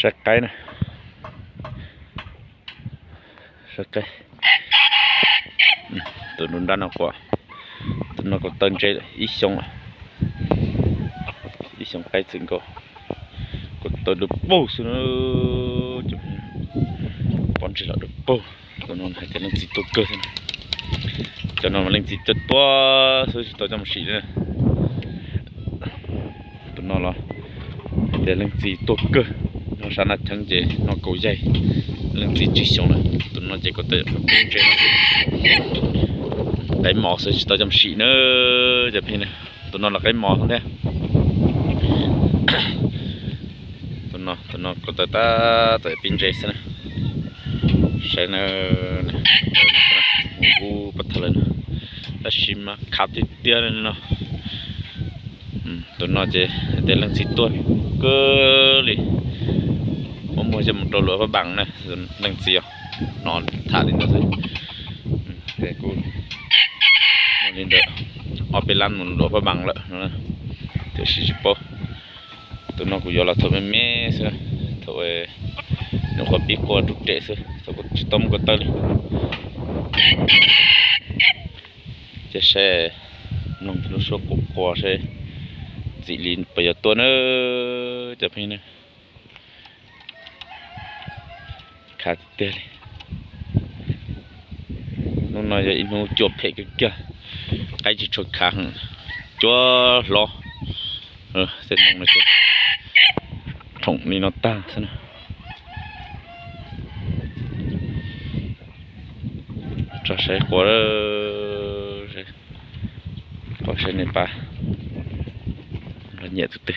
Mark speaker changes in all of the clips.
Speaker 1: Sạch cái này. Sạch cái. Tụi nó đắn nó quá. Tụi nó có tên chơi ít xong à. Ít xong cái chừng có. Có tụi được bố xuống nó. Bọn chỉ là được bố. Tụi nó hay cho nó chỉ tốt cơ thế này. Cho nó mà lên chỉ tốt quá. Rồi tụi trong xỉ nữa. Tụi nó là để lên chỉ tốt cơ. Nó sẽ là thằng chế nó cầu dây lên chỉ xong rồi tụi nó chỉ có thể bên trên cái mỏ sẽ tao chăm xị nữa chụp hình này tụi nó là cái mỏ không thế tụi nó có thể ta tại bên trên xem sẽ là ngu bắt thằng lên ta xem mà khát thì tiền lên nó tụi nó chỉ để lên chỉ tuổi cơ li mua cho một đồ lúa và bằng này rồi đang chiều nó thả lên đó rồi để cô mua lên được ở bên lăn một lúa và bằng lại nó thì chỉ po tụi nó cũng vô là thôi mẹ thôi thôi nó có biết qua trục trệ thôi thôi chỉ tôm có tơi chỉ sẽ nông nó số cục qua sẽ dị linh bây giờ tuần nữa chụp hình này khát tiền nó nói là nó chụp hết cái kia cái chỉ chụp khát chúa lo tên nông này trồng này nó ta thế nào cho sẽ có sẽ này ba là nhẹ thực tế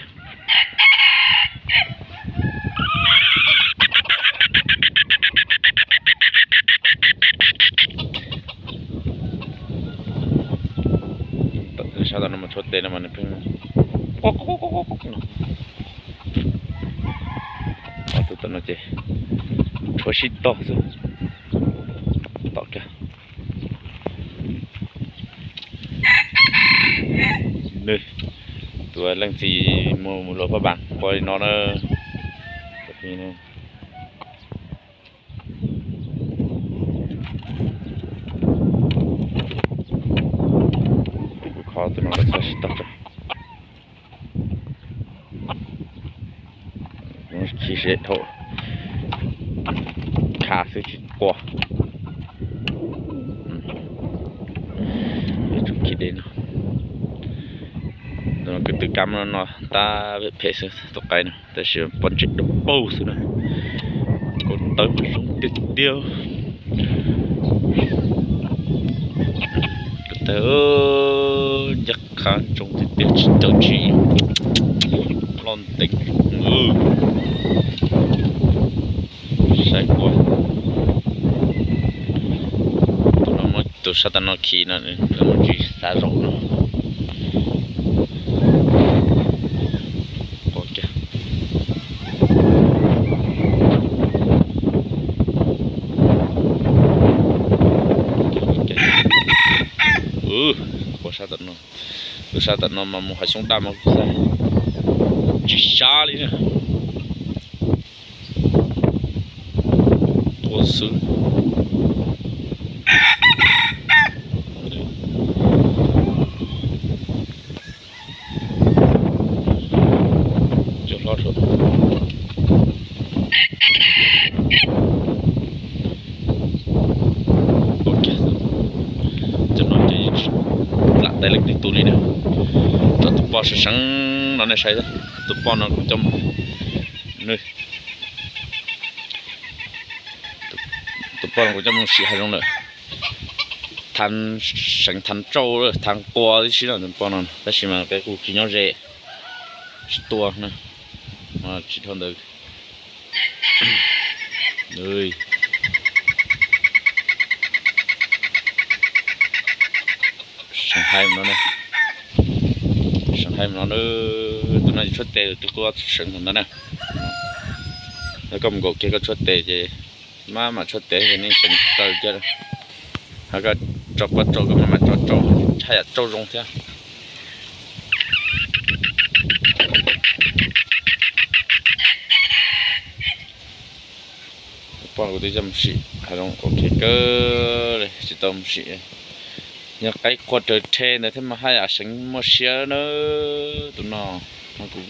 Speaker 1: sao tao nó mà chốt tên nó mà nó phun tụi nó chơi chốt xịt to rồi to kìa đây tụi lần gì một lỗ vào bảng coi nó thì này khó tụi nó đã sao stop rồi nó chỉ sẽ thôi khá sẽ chỉ qua để chúng kia đến nó cái từ cam nó ta về phê sự tộc cái này ta sẽ bắn chết được bầu xuống này còn tới một súng tiêu tiêu cái tới giặc khăn trong tiêu tiêu chỉ tiêu chỉ lon tính sai quá tụi sao ta nó khí nó là một chuyện xa rộng nó sao tận nó mà một hai súng đam mà chỉ xa đi nè ô sư cho lo rồi ok cho nó đi lại đây là cái túi này nè tụi bò sẽ sáng nó này sai đó tụi bò nó trong nơi tụi bò nó cũng trong xì hai trong nữa than sáng than trâu rồi than qua đi xí là tụi bò nó ta xí mà cái củ kia nó rẻ tua nè mà chỉ thon được nơi sáng hai nó này hay mà nó tụi nó xuất tệ tụi có sừng nó nè nó cầm gỗ kia có xuất tệ gì mà xuất tệ thì nên sừng tờ chưa hay có chọc cái mà chọc hay là trâu rong thế quan của tôi chăm chỉ hay không ok cơ này chỉ tâm chỉ nhưng cái quan trở thế này thế mà hay à sinh một xíu nữa tụi nó cũng